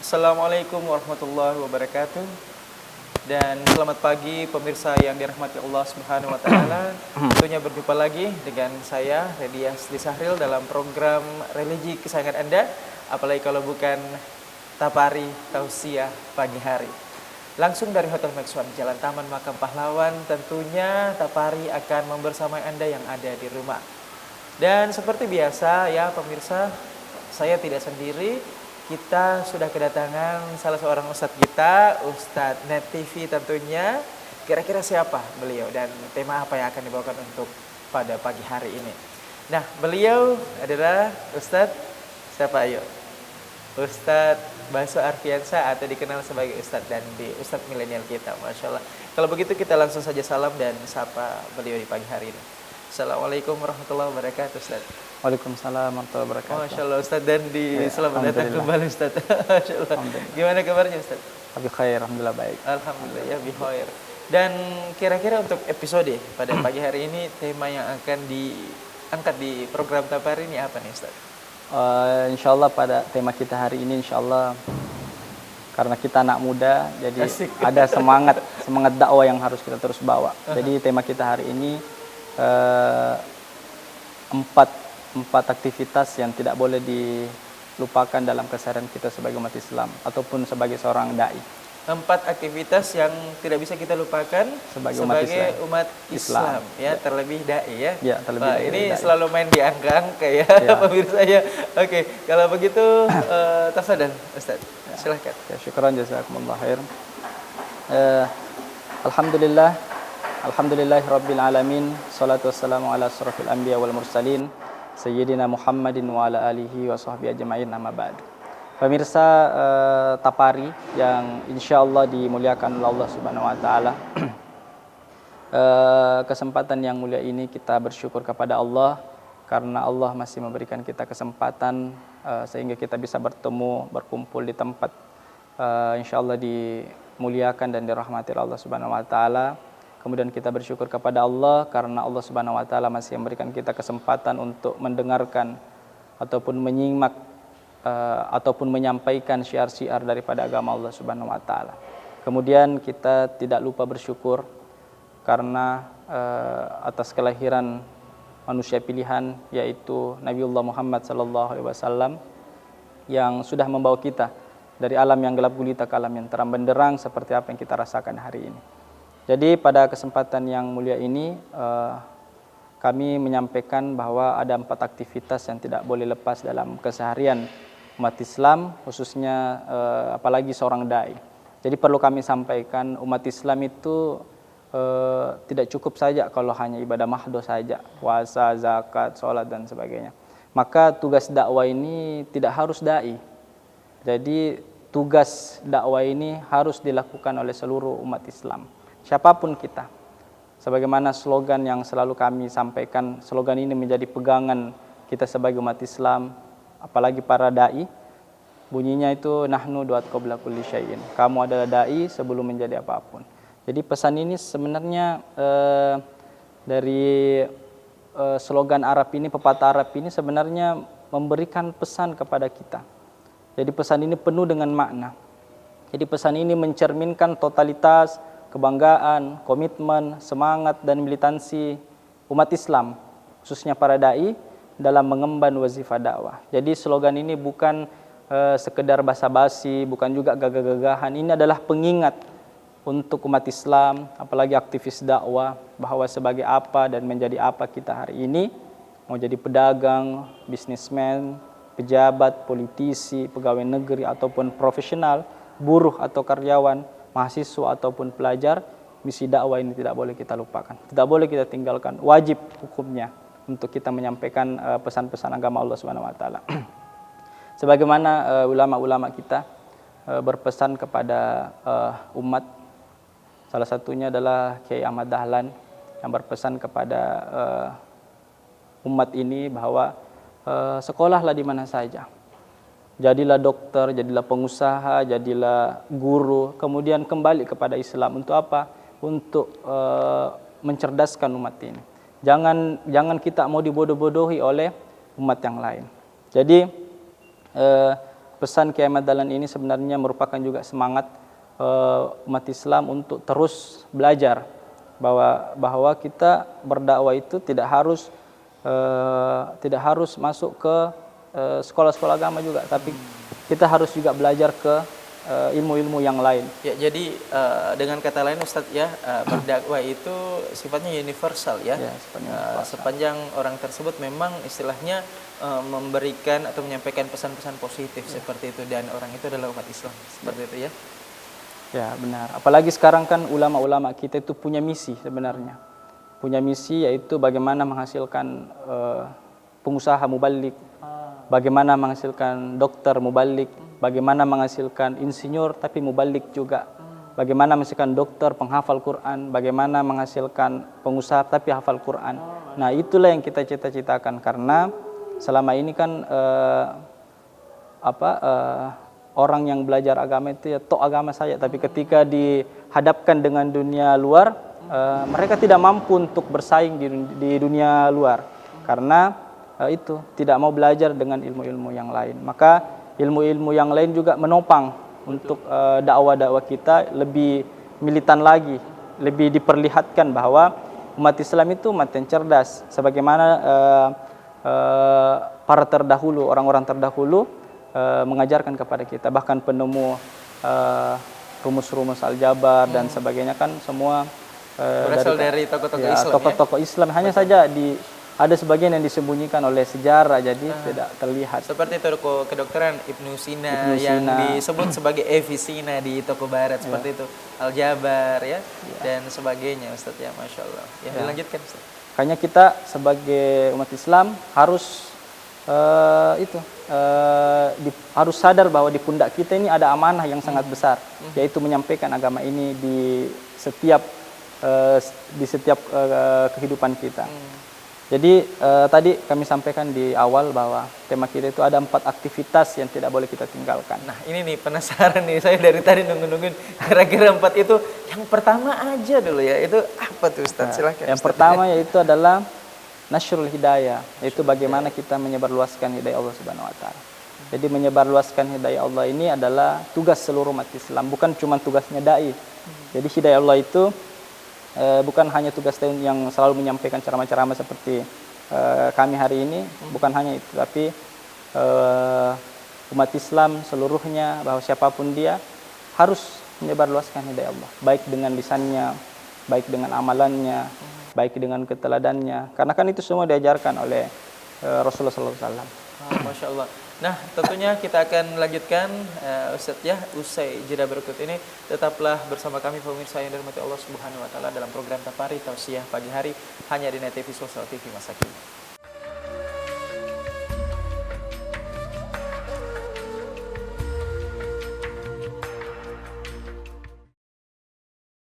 Assalamualaikum warahmatullahi wabarakatuh. Dan selamat pagi pemirsa yang dirahmati Allah Subhanahu wa taala. Tentunya berjumpa lagi dengan saya Redias Disahril dalam program religi kesayangan Anda, apalagi kalau bukan Tapari Tausiah Pagi Hari. Langsung dari Hotel Maxwan Jalan Taman Makam Pahlawan, tentunya Tapari akan membersamai Anda yang ada di rumah. Dan seperti biasa ya pemirsa, saya tidak sendiri. Kita sudah kedatangan salah seorang ustadz kita, Ustadz Net TV tentunya. Kira-kira siapa beliau dan tema apa yang akan dibawakan untuk pada pagi hari ini? Nah, beliau adalah Ustadz siapa ayo? Ustadz Baso Arfiansa atau dikenal sebagai Ustadz Dandi, Ustadz milenial kita, Masya Allah. Kalau begitu kita langsung saja salam dan sapa beliau di pagi hari ini. Assalamualaikum warahmatullahi wabarakatuh, Ustaz. Waalaikumsalam warahmatullahi wabarakatuh. Masya Allah, Ustaz Dandi. Ya, selamat datang kembali, Ustaz. Masya Allah. Gimana kabarnya, Ustaz? Abi khair, alhamdulillah baik. Alhamdulillah, ya bikhair. Dan kira-kira untuk episode pada pagi hari ini, tema yang akan diangkat di program Tapari ini apa nih, Ustaz? Insyaallah pada tema kita hari ini, insyaallah karena kita anak muda, jadi Asik. ada semangat dakwah yang harus kita terus bawa. Jadi tema kita hari ini empat aktivitas yang tidak boleh dilupakan dalam keseharian kita sebagai umat Islam ataupun sebagai seorang dai. 4 aktivitas yang tidak bisa kita lupakan sebagai umat Islam ya, terlebih dai ya. Ya, terlebih dai. Ini selalu main di angka-angka ya, pemirsa ya. Oke, kalau begitu tafadhal Ustaz. Silakan. Ya, syukran jazakumullah khair. Alhamdulillahirabbil alamin. Shalatu wassalamu ala asrofil anbiya wal mursalin sayyidina Muhammadin wa ala alihi wa sahbihi ajma'in, amma ba'd. Pemirsa Tapari yang insyaallah dimuliakan oleh Allah Subhanahu wa taala. Kesempatan yang mulia ini kita bersyukur kepada Allah karena Allah masih memberikan kita kesempatan sehingga kita bisa bertemu, berkumpul di tempat insyaallah dimuliakan dan dirahmati Allah Subhanahu wa taala. Kemudian kita bersyukur kepada Allah karena Allah Subhanahu wa taala masih memberikan kita kesempatan untuk mendengarkan ataupun menyimak ataupun menyampaikan syiar-syiar daripada agama Allah Subhanahu wa taala. Kemudian kita tidak lupa bersyukur karena atas kelahiran manusia pilihan yaitu Nabiullah Muhammad sallallahu alaihi wasallam yang sudah membawa kita dari alam yang gelap gulita ke alam yang terang benderang seperti apa yang kita rasakan hari ini. Jadi pada kesempatan yang mulia ini kami menyampaikan bahwa ada 4 aktivitas yang tidak boleh lepas dalam keseharian umat Islam, khususnya apalagi seorang dai. Jadi perlu kami sampaikan, umat Islam itu tidak cukup saja kalau hanya ibadah mahdoh saja, puasa, zakat, sholat dan sebagainya. Maka tugas dakwah ini tidak harus dai. Jadi tugas dakwah ini harus dilakukan oleh seluruh umat Islam. Siapapun kita, sebagaimana slogan yang selalu kami sampaikan, slogan ini menjadi pegangan kita sebagai umat Islam, apalagi para dai. Bunyinya itu nahnu duat qabla kulli syai'in. Kamu adalah dai sebelum menjadi apapun. Jadi pesan ini sebenarnya dari slogan Arab ini, pepatah Arab ini sebenarnya memberikan pesan kepada kita. Jadi pesan ini penuh dengan makna. Jadi pesan ini mencerminkan totalitas, kebanggaan, komitmen, semangat dan militansi umat Islam, khususnya para dai dalam mengemban wazifah dakwah. Jadi slogan ini bukan sekedar basa-basi, bukan juga gagah-gagahan. Ini adalah pengingat untuk umat Islam, apalagi aktivis dakwah, bahwa sebagai apa dan menjadi apa kita hari ini, mau jadi pedagang, bisnismen, pejabat, politisi, pegawai negeri ataupun profesional, buruh atau karyawan, mahasiswa ataupun pelajar, misi dakwah ini tidak boleh kita lupakan, tidak boleh kita tinggalkan, wajib hukumnya untuk kita menyampaikan pesan-pesan agama Allah Subhanahu wa taala. Sebagaimana ulama-ulama kita berpesan kepada umat, salah satunya adalah Kiai Ahmad Dahlan yang berpesan kepada umat ini bahwa sekolahlah di mana saja. Jadilah dokter, jadilah pengusaha, jadilah guru, kemudian kembali kepada Islam. Untuk apa? Untuk mencerdaskan umat ini. Jangan kita mau dibodoh-bodohi oleh umat yang lain. Jadi pesan Kiai Ahmad Dahlan ini sebenarnya merupakan juga semangat umat Islam untuk terus belajar bahwa kita berdakwah itu tidak harus masuk ke sekolah-sekolah agama juga, tapi kita harus juga belajar ke ilmu-ilmu yang lain. Ya, jadi dengan kata lain Ustadz ya, berdakwah itu sifatnya universal ya. Ya, sifatnya universal. Sepanjang orang tersebut memang istilahnya memberikan atau menyampaikan pesan-pesan positif seperti itu, dan orang itu adalah umat Islam seperti itu ya. Ya, benar. Apalagi sekarang kan ulama-ulama kita itu punya misi sebenarnya. Punya misi yaitu bagaimana menghasilkan pengusaha mubalik, bagaimana menghasilkan dokter mubalik, bagaimana menghasilkan insinyur tapi mubalik juga, bagaimana menghasilkan dokter penghafal Quran, bagaimana menghasilkan pengusaha tapi hafal Quran. Nah, itulah yang kita cita-citakan, karena selama ini kan orang yang belajar agama itu ya tok agama saya, tapi ketika dihadapkan dengan dunia luar, mereka tidak mampu untuk bersaing di dunia luar karena itu tidak mau belajar dengan ilmu-ilmu yang lain. Maka ilmu-ilmu yang lain juga menopang untuk dakwah-dakwah kita lebih militan lagi, lebih diperlihatkan bahwa umat Islam itu umat yang cerdas, sebagaimana para terdahulu, orang-orang terdahulu mengajarkan kepada kita, bahkan penemu rumus-rumus aljabar dan sebagainya kan semua berasal dari tokoh-tokoh ya, Islam. Tokoh-tokoh Islam. Hanya saja ada sebagian yang disembunyikan oleh sejarah, jadi tidak terlihat. Seperti toko kedokteran Ibnu Sina yang disebut sebagai Avicenna di toko barat, seperti itu, aljabar ya, dan sebagainya Ustaz ya, Masya Allah. Ya, dilanjutkan Ustaz. Makanya kita sebagai umat Islam harus harus sadar bahwa di pundak kita ini ada amanah yang sangat besar, yaitu menyampaikan agama ini di setiap kehidupan kita. Jadi tadi kami sampaikan di awal bahwa tema kita itu ada 4 aktivitas yang tidak boleh kita tinggalkan. Nah, ini nih penasaran nih, saya dari tadi nunggu-nungguin kira-kira 4 itu. Yang pertama aja dulu ya, itu apa tuh Ustaz? Silakan. Yang pertama yaitu adalah nasyrul hidayah, yaitu bagaimana kita menyebarluaskan hidayah Allah Subhanahu wa taala. Jadi menyebarluaskan hidayah Allah ini adalah tugas seluruh umat Islam, bukan cuma tugasnya dai. Jadi hidayah Allah itu bukan hanya tugas yang selalu menyampaikan ceramah-ceramah seperti kami hari ini, bukan hanya itu, tapi umat Islam seluruhnya, bahwa siapapun dia harus menyebarluaskan hidayah Allah, baik dengan lisannya, baik dengan amalannya, baik dengan keteladannya, karena kan itu semua diajarkan oleh Rasulullah SAW. Masya Allah. Nah, tentunya kita akan lanjutkan Ustadz ya, usai jeda berikut ini. Tetaplah bersama kami pemirsa yang dirahmati Allah Subhanahu wa taala dalam program Tapari Tausiah Pagi Hari hanya di Net TV Sosial TV masa kini.